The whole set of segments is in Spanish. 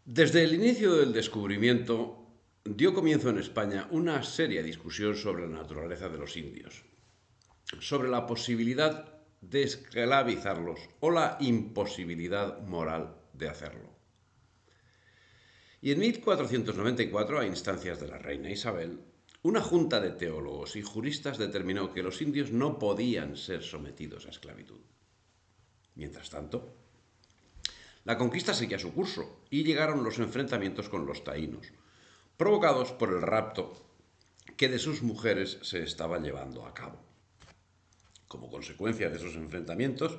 Desde el inicio del descubrimiento dio comienzo en España una seria discusión sobre la naturaleza de los indios, sobre la posibilidad de esclavizarlos o la imposibilidad moral de hacerlo. Y en 1494, a instancias de la reina Isabel, una junta de teólogos y juristas determinó que los indios no podían ser sometidos a esclavitud. Mientras tanto, la conquista seguía su curso y llegaron los enfrentamientos con los taínos, provocados por el rapto que de sus mujeres se estaba llevando a cabo. Como consecuencia de esos enfrentamientos,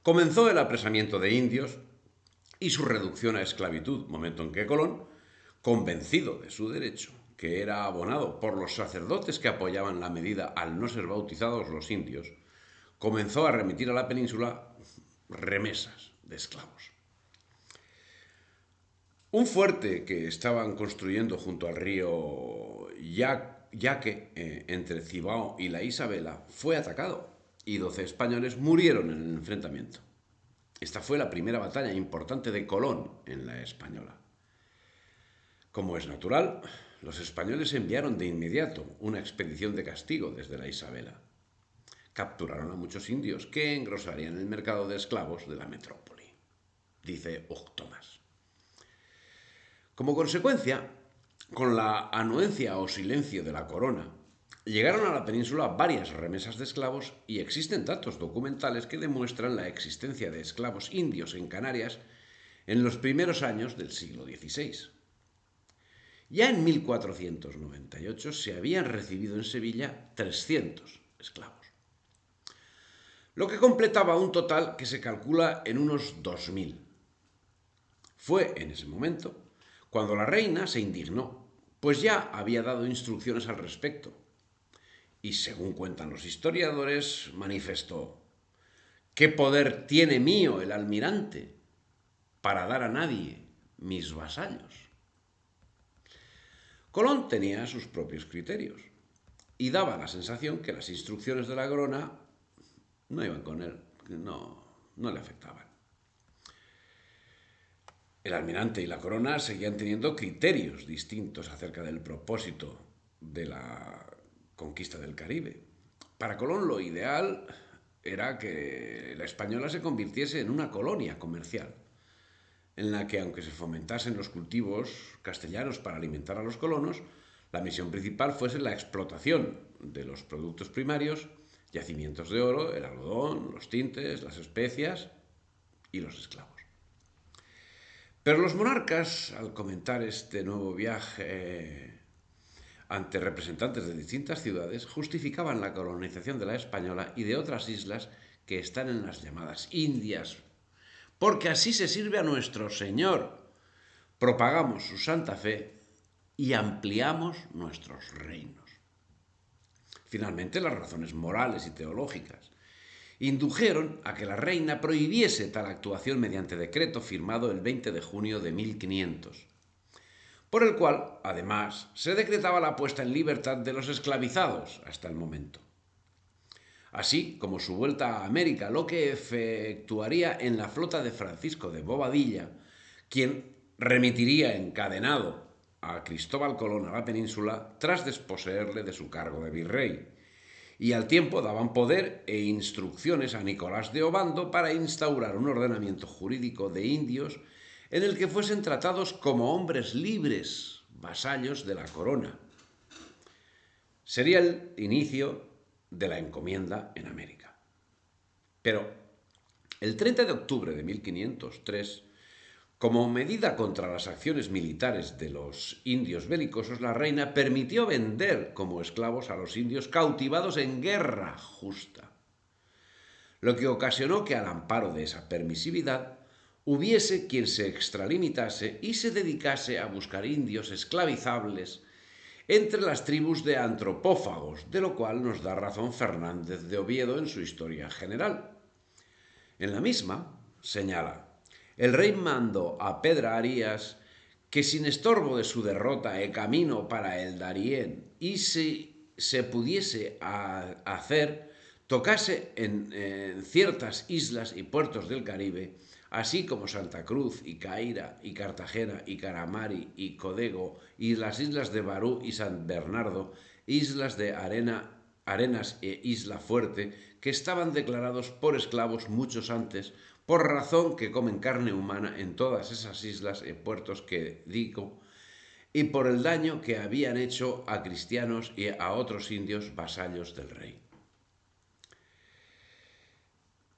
comenzó el apresamiento de indios y su reducción a esclavitud, momento en que Colón, convencido de su derecho, que era abonado por los sacerdotes que apoyaban la medida al no ser bautizados los indios, comenzó a remitir a la península remesas de esclavos. Un fuerte que estaban construyendo junto al río Yaque, entre Cibao y la Isabela, fue atacado y 12 españoles murieron en el enfrentamiento. Esta fue la primera batalla importante de Colón en la Española. Como es natural, los españoles enviaron de inmediato una expedición de castigo desde la Isabela. Capturaron a muchos indios que engrosarían el mercado de esclavos de la metrópoli, dice Hug Thomas. Como consecuencia, con la anuencia o silencio de la corona, llegaron a la península varias remesas de esclavos y existen datos documentales que demuestran la existencia de esclavos indios en Canarias en los primeros años del siglo XVI. Ya en 1498 se habían recibido en Sevilla 300 esclavos, lo que completaba un total que se calcula en unos 2000. Fue en ese momento cuando la reina se indignó, pues ya había dado instrucciones al respecto. Y según cuentan los historiadores, manifestó: ¿qué poder tiene mío el almirante para dar a nadie mis vasallos? Colón tenía sus propios criterios y daba la sensación que las instrucciones de la corona no iban con él, que no le afectaban. El almirante y la corona seguían teniendo criterios distintos acerca del propósito de la conquista del Caribe. Para Colón lo ideal era que la española se convirtiese en una colonia comercial, en la que, aunque se fomentasen los cultivos castellanos para alimentar a los colonos, la misión principal fuese la explotación de los productos primarios, yacimientos de oro, el algodón, los tintes, las especias y los esclavos. Pero los monarcas, al comentar este nuevo viaje ante representantes de distintas ciudades, justificaban la colonización de la Española y de otras islas que están en las llamadas Indias, porque así se sirve a nuestro Señor, propagamos su santa fe y ampliamos nuestros reinos. Finalmente, las razones morales y teológicas indujeron a que la reina prohibiese tal actuación mediante decreto firmado el 20 de junio de 1500, por el cual, además, se decretaba la puesta en libertad de los esclavizados hasta el momento, así como su vuelta a América, lo que efectuaría en la flota de Francisco de Bobadilla, quien remitiría encadenado a Cristóbal Colón a la península tras desposeerle de su cargo de virrey, y al tiempo daban poder e instrucciones a Nicolás de Obando para instaurar un ordenamiento jurídico de indios en el que fuesen tratados como hombres libres, vasallos de la corona. Sería el inicio de la encomienda en América. Pero el 30 de octubre de 1503, como medida contra las acciones militares de los indios belicosos, la reina permitió vender como esclavos a los indios cautivados en guerra justa, lo que ocasionó que, al amparo de esa permisividad, hubiese quien se extralimitase y se dedicase a buscar indios esclavizables entre las tribus de antropófagos, de lo cual nos da razón Fernández de Oviedo en su Historia General. En la misma señala: el rey mandó a Pedra Arias que, sin estorbo de su derrota e camino para el Darién, y si se pudiese hacer, tocase en ciertas islas y puertos del Caribe así como Santa Cruz y Caira y Cartagena y Caramari y Codego y las islas de Barú y San Bernardo, islas de Arenas e Isla Fuerte, que estaban declarados por esclavos muchos antes, por razón que comen carne humana en todas esas islas y puertos que digo, y por el daño que habían hecho a cristianos y a otros indios vasallos del rey.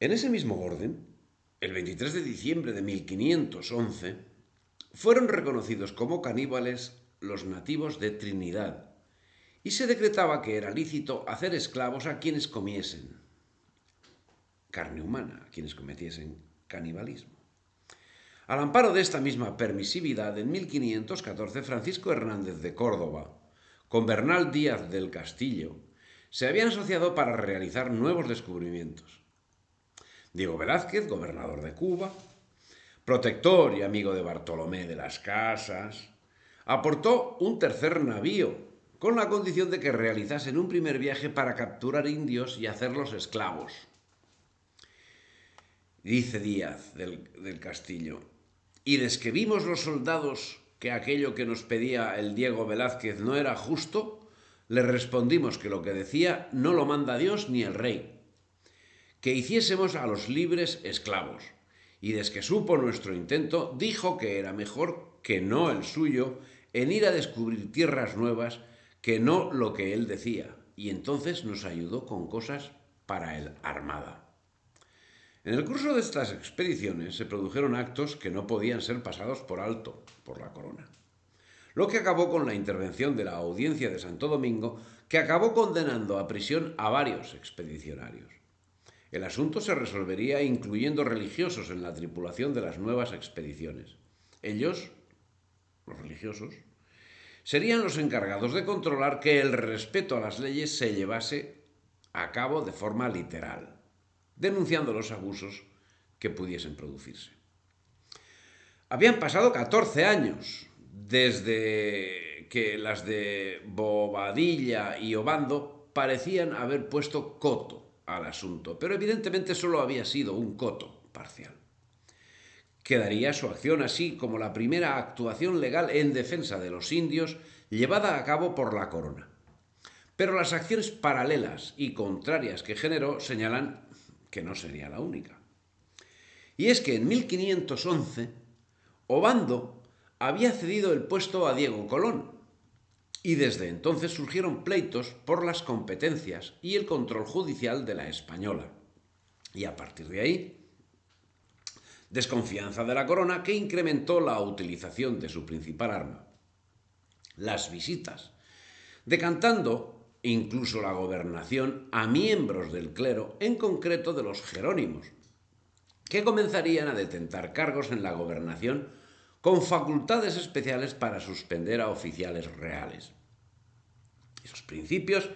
En ese mismo orden, el 23 de diciembre de 1511, fueron reconocidos como caníbales los nativos de Trinidad y se decretaba que era lícito hacer esclavos a quienes comiesen carne humana, a quienes cometiesen canibalismo. Al amparo de esta misma permisividad, en 1514 Francisco Hernández de Córdoba, con Bernal Díaz del Castillo, se habían asociado para realizar nuevos descubrimientos. Diego Velázquez, gobernador de Cuba, protector y amigo de Bartolomé de las Casas, aportó un tercer navío, con la condición de que realizasen un primer viaje para capturar indios y hacerlos esclavos. Dice Díaz del Castillo, y desde que vimos los soldados que aquello que nos pedía el Diego Velázquez no era justo, le respondimos que lo que decía no lo manda Dios ni el rey, que hiciésemos a los libres esclavos, y desde que supo nuestro intento, dijo que era mejor que no el suyo en ir a descubrir tierras nuevas que no lo que él decía, y entonces nos ayudó con cosas para el armada. En el curso de estas expediciones se produjeron actos que no podían ser pasados por alto por la corona, lo que acabó con la intervención de la Audiencia de Santo Domingo, que acabó condenando a prisión a varios expedicionarios. El asunto se resolvería incluyendo religiosos en la tripulación de las nuevas expediciones. Ellos, los religiosos, serían los encargados de controlar que el respeto a las leyes se llevase a cabo de forma literal, denunciando los abusos que pudiesen producirse. Habían pasado 14 años desde que las de Bobadilla y Obando parecían haber puesto coto al asunto, pero evidentemente solo había sido un coto parcial. Quedaría su acción así como la primera actuación legal en defensa de los indios llevada a cabo por la corona. Pero las acciones paralelas y contrarias que generó señalan que no sería la única. Y es que en 1511 Obando había cedido el puesto a Diego Colón, y desde entonces surgieron pleitos por las competencias y el control judicial de la española. Y a partir de ahí, desconfianza de la corona que incrementó la utilización de su principal arma, las visitas, decantando incluso la gobernación a miembros del clero, en concreto de los jerónimos, que comenzarían a detentar cargos en la gobernación con facultades especiales para suspender a oficiales reales. Esos principios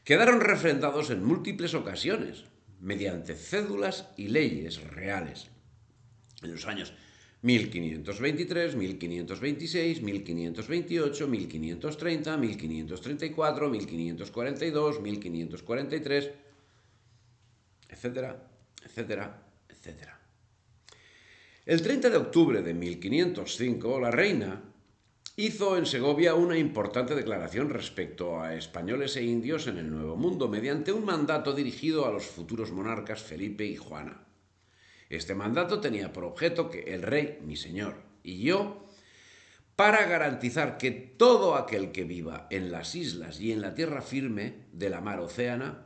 quedaron refrendados en múltiples ocasiones, mediante cédulas y leyes reales. En los años 1523, 1526, 1528, 1530, 1534, 1542, 1543, etcétera, etcétera, etcétera. El 30 de octubre de 1505, la reina hizo en Segovia una importante declaración respecto a españoles e indios en el Nuevo Mundo, mediante un mandato dirigido a los futuros monarcas Felipe y Juana. Este mandato tenía por objeto que el rey, mi señor, y yo, para garantizar que todo aquel que viva en las islas y en la tierra firme de la mar océana,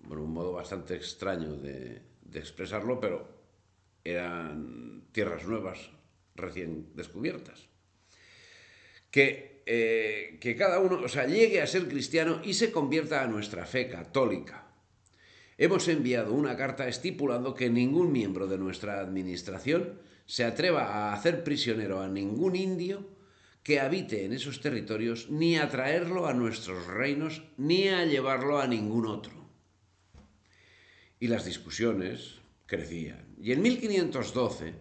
bueno, un modo bastante extraño de expresarlo, pero eran tierras nuevas recién descubiertas, que cada uno, llegue a ser cristiano y se convierta a nuestra fe católica. Hemos enviado una carta estipulando que ningún miembro de nuestra administración se atreva a hacer prisionero a ningún indio que habite en esos territorios, ni a traerlo a nuestros reinos, ni a llevarlo a ningún otro. Y las discusiones crecían. Y en 1512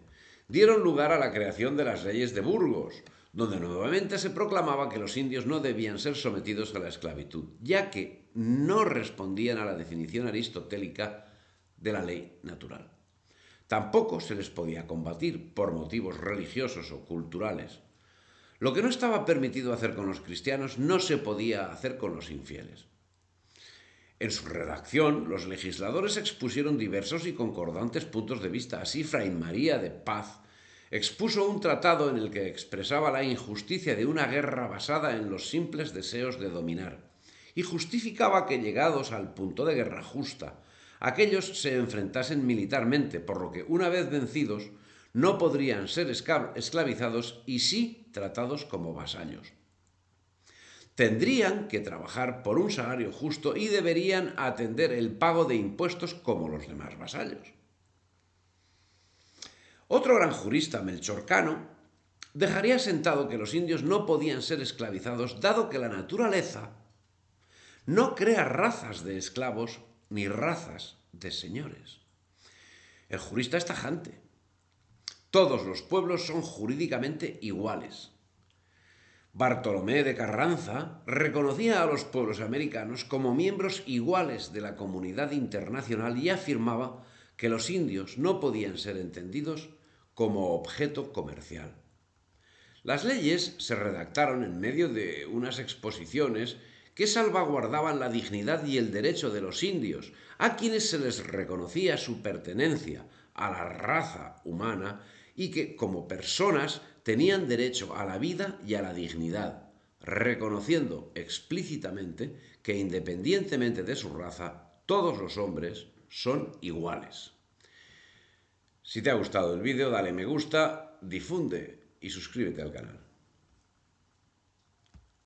dieron lugar a la creación de las leyes de Burgos, donde nuevamente se proclamaba que los indios no debían ser sometidos a la esclavitud, ya que no respondían a la definición aristotélica de la ley natural. Tampoco se les podía combatir por motivos religiosos o culturales. Lo que no estaba permitido hacer con los cristianos no se podía hacer con los infieles. En su redacción, los legisladores expusieron diversos y concordantes puntos de vista. Así, Fray María de Paz expuso un tratado en el que expresaba la injusticia de una guerra basada en los simples deseos de dominar y justificaba que, llegados al punto de guerra justa, aquellos se enfrentasen militarmente, por lo que, una vez vencidos, no podrían ser esclavizados y sí tratados como vasallos. Tendrían que trabajar por un salario justo y deberían atender el pago de impuestos como los demás vasallos. Otro gran jurista, Melchor Cano, dejaría sentado que los indios no podían ser esclavizados, dado que la naturaleza no crea razas de esclavos ni razas de señores. El jurista es tajante. Todos los pueblos son jurídicamente iguales. Bartolomé de Carranza reconocía a los pueblos americanos como miembros iguales de la comunidad internacional y afirmaba que los indios no podían ser entendidos como objeto comercial. Las leyes se redactaron en medio de unas exposiciones que salvaguardaban la dignidad y el derecho de los indios, a quienes se les reconocía su pertenencia a la raza humana y que, como personas, tenían derecho a la vida y a la dignidad, reconociendo explícitamente que, independientemente de su raza, todos los hombres son iguales. Si te ha gustado el vídeo, dale me gusta, difunde y suscríbete al canal.